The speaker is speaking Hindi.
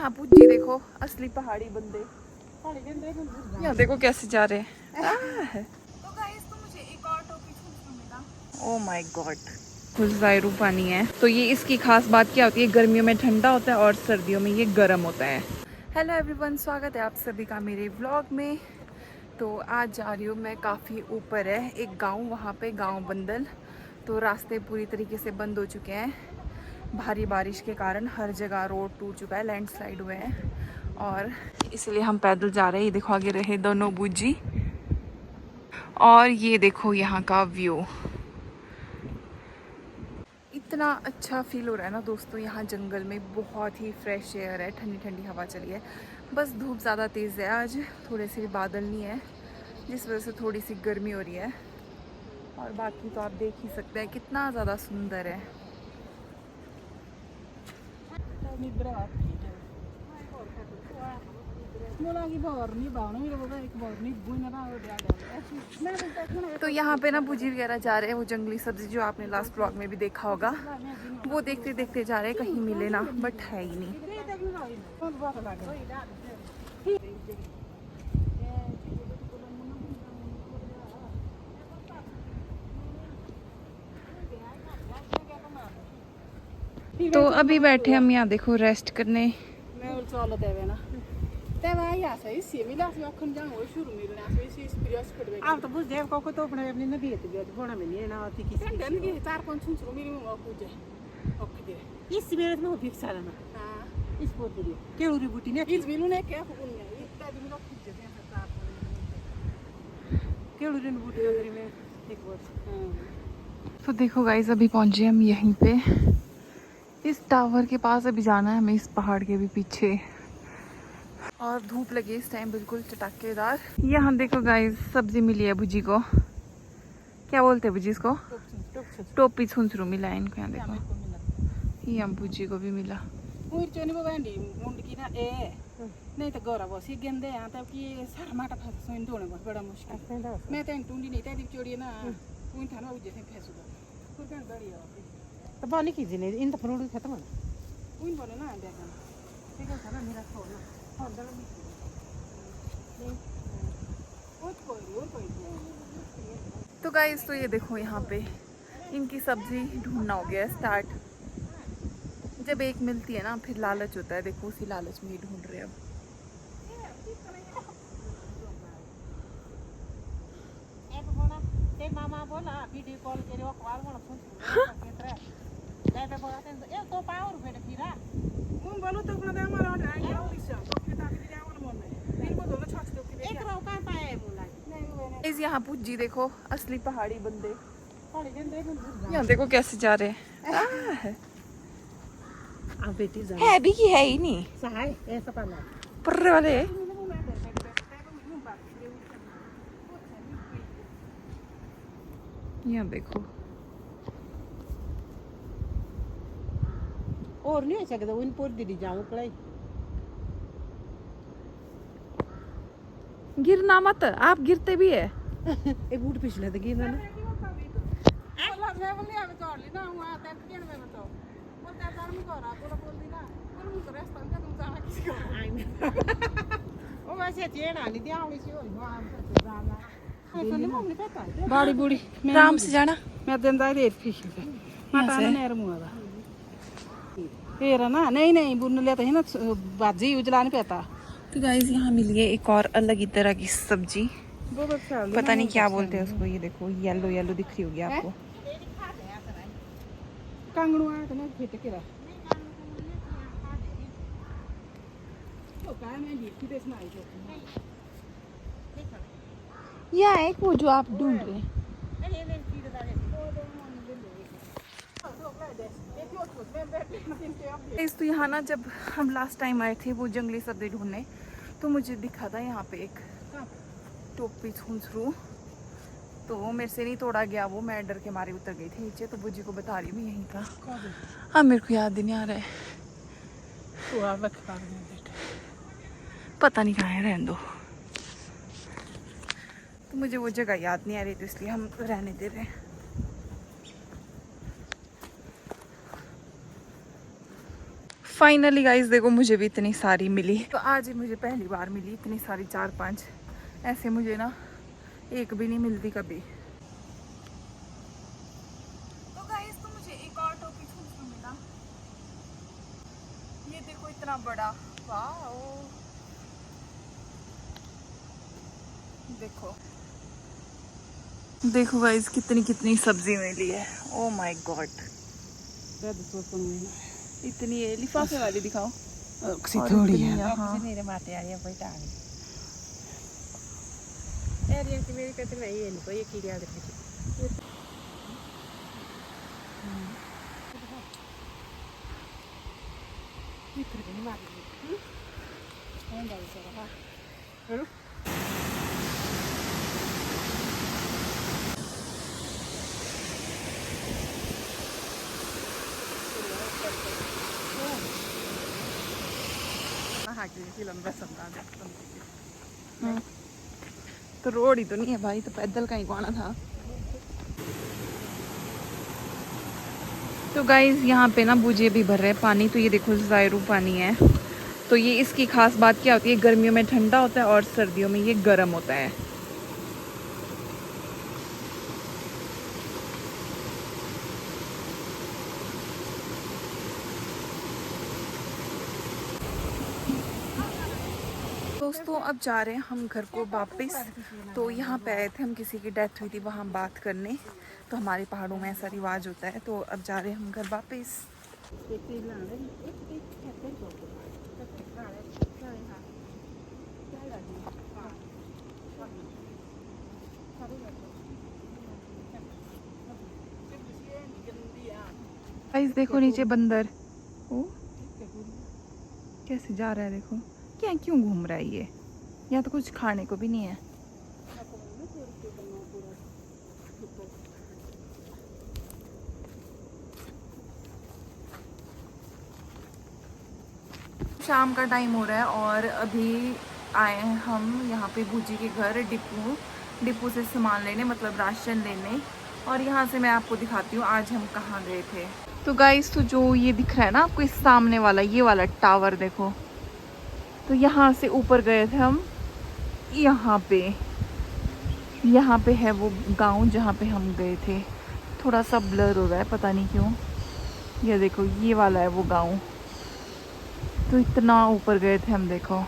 यहाँ पूजी देखो, असली पहाड़ी बंदे। यहाँ देखो कैसे जा रहे हैं। तो गाइस, तो मुझे एक और टॉपिक मिला। ओह माय गॉड, खुशजायरू पानी है। तो ये इसकी खास बात क्या होती है, गर्मियों में ठंडा होता है और सर्दियों में ये गर्म होता है। हेलो एवरीवन, स्वागत है आप सभी का मेरे व्लॉग में। तो आज जा रही हूँ मैं, काफ़ी ऊपर है एक गांव, वहाँ पे गांव बंदल। तो रास्ते पूरी तरीके से बंद हो चुके हैं, भारी बारिश के कारण हर जगह रोड टूट चुका है, लैंडस्लाइड हुए हैं और इसलिए हम पैदल जा रहे हैं। ये देखो आगे रहे दोनों बूजी, और ये देखो यहाँ का व्यू। इतना अच्छा फील हो रहा है ना दोस्तों, यहाँ जंगल में बहुत ही फ्रेश एयर है, ठंडी ठंडी हवा चली है। बस धूप ज़्यादा तेज़ है आज, थोड़े से बादल नहीं है जिस वजह से थोड़ी सी गर्मी हो रही है। और बाकी तो आप देख ही सकते हैं कितना ज़्यादा सुंदर है। तो यहाँ पे ना भुजी वगैरह जा रहे हैं, वो जंगली सब्जी जो आपने लास्ट ब्लॉग में भी देखा होगा, वो देखते देखते जा रहे हैं, कहीं मिले ना, बट है ही नहीं। तो अभी बैठे हम यहाँ देखो रेस्ट करने। आप तो बुझ देव को तो अपने अपनी नदी है तो बोना में नहीं ना आती किसी गंदगी चार पांच छुंचरू मेरी मुंह पूजे ओके दे इस मेरे में हो फिक्स आना हां इस पोत दे केउरी बूटी ने इस बिलू ने क्या फुकुन में इतना दिन लोग पूजे थे चार केउरी ने बूटी अंदर में एक बार। तो देखो गाइस, अभी पहुंचे हम यहीं पे, इस टावर के पास अभी जाना है हमें, इस पहाड़ के भी पीछे। और धूप लगी इस टाइम बिल्कुल चटाकेदार। यहाँ देखो गाइस, सब्जी मिली है भुजी को, क्या बोलते हैं भुजी इसको, टोपी छुंचरू मिला है इनको। यहाँ देखो ये हम भुजी को भी मिला। नहीं तो गौरव बस ये गेंदे यहाँ तक कि सारा माटा फंस सोइन दोने बहुत बड़ा मुश्किल। मैं तो टूंडी नहीं ताकि चोरी ना कोई थाना उजे से फंसूगा कोई kan बड़ी है तो बानी कीजिए नहीं इन तो फ्रूट खत्म है कोई बने ना देखा ठीक है सारा मेरा खो ना और दर नहीं कोई तो गाइस, तो ये देखो यहाँ पे इनकी सब्जी ढूंढना हो गया स्टार्ट। जब एक मिलती है ना फिर लालच होता है, देखो उसी लालच में ही ढूंढ रहे हैं अब। मामा बोला वीडियो कॉल करो कॉल वाला फोन ले तो बोलते हैं तो पावर बेटे फिरा उन बोलो तो अपना दाम वाला आएंगे और इसे तो फिर ताकि दिया वाला मन है इनको दोनों छाछ तो कि एक रौका पाए बोला नहीं इस यहाँ पूजी देखो, असली पहाड़ी बंदे। पहाड़ी गंदे यहाँ देखो कैसे जा रहे हैं। आ बेटी जा है भी कि है ही नहीं सहाय ऐसा पाला पर्रे वाले। यहाँ देखो और नहीं हो सकता उन पर दीदी जाऊं कलाई गिरना मत, आप गिरते भी है। एक बूट पिछले तो गिरना ना ओ वैसे चेड़ा नहीं दिया वाली सी और बाड़ी बूढ़ी आराम से जाना। मैं दिन दाई रेत फिश माता ने नेर मुआदा येरा ना नहीं बुन लेता है ना बाजी उजला नहीं पता। तो गाइस, यहाँ मिली है एक और अलग ही तरह की सब्जी, पता नहीं क्या बोलते हैं उसको। ये देखो येलो येलो दिख रही होगी आपको। कांगड़ू आया तो ना फेट के रहा तो काय में भी किते सुनाई दे यह है वो जो आप ढूंढ रहे हैं। इस तो यहाँ ना, जब हम लास्ट टाइम आए थे वो जंगली सब्जी ढूंढने, तो मुझे दिखा था यहाँ पे एक टोपी छुंचरू, तो मेरे से नहीं तोड़ा गया वो, मैं डर के मारे उतर गई थी नीचे। तो बुजी को बता रही हूँ यहीं था। हाँ मेरे को याद नहीं आ रहा है, पता नहीं कहाँ है, रहने दो। तो मुझे वो जगह याद नहीं आ रही, तो इसलिए हम रहने दे रहे हैं। फाइनली गाइस देखो मुझे भी इतनी सारी मिली। तो आज ही मुझे पहली बार मिली इतनी सारी, 4-5। ऐसे मुझे ना एक भी नहीं मिलती कभी। तो गाइस तो मुझे एक और टोपी छूट मिला। ये देखो इतना बड़ा, वाह। देखो देखो गाइस कितनी कितनी सब्जी मिली है। ओ माय गॉड, इतनी है। लिफाफे वाली दिखाओ। थोड़ी है यहाँ मेरे माते आ रही है बेटा यार ये मेरी कहते नहीं है नहीं कोई की याद रखी ये फिर भी मार दी कौन जाए से हां हेलो हाँ कि लंबा समझा दे। तो रोड ही तो नहीं है भाई, तो पैदल कहीं को आना था। तो गाइज यहाँ पे ना बूझे भी भर रहे हैं पानी। तो ये देखो ज़ायरू पानी है। तो ये इसकी खास बात क्या होती है, गर्मियों में ठंडा होता है और सर्दियों में ये गर्म होता है। दोस्तों अब जा रहे हैं हम घर को वापस। तो यहाँ पे आए थे हम, किसी की डेथ हुई थी वहाँ बात करने। तो हमारे पहाड़ों में ऐसा रिवाज होता है। तो अब जा रहे हैं हम घर वापस। गाइस देखो नीचे बंदर, ओ कैसे जा रहा है देखो। क्या क्यों घूम रहा है ये? यहाँ तो कुछ खाने को भी नहीं है। शाम का टाइम हो रहा है और अभी आए हैं हम यहाँ पे भूजी के घर डिपू से सामान लेने, मतलब राशन लेने। और यहाँ से मैं आपको दिखाती हूँ आज हम कहाँ गए थे। तो गाइस तो जो ये दिख रहा है ना आपको, इस सामने वाला ये वाला टावर देखो। तो यहाँ से ऊपर गए थे हम। यहाँ पे है वो गांव जहाँ पे हम गए थे। थोड़ा सा ब्लर हो रहा है पता नहीं क्यों। ये देखो ये वाला है वो गांव। तो इतना ऊपर गए थे हम देखो।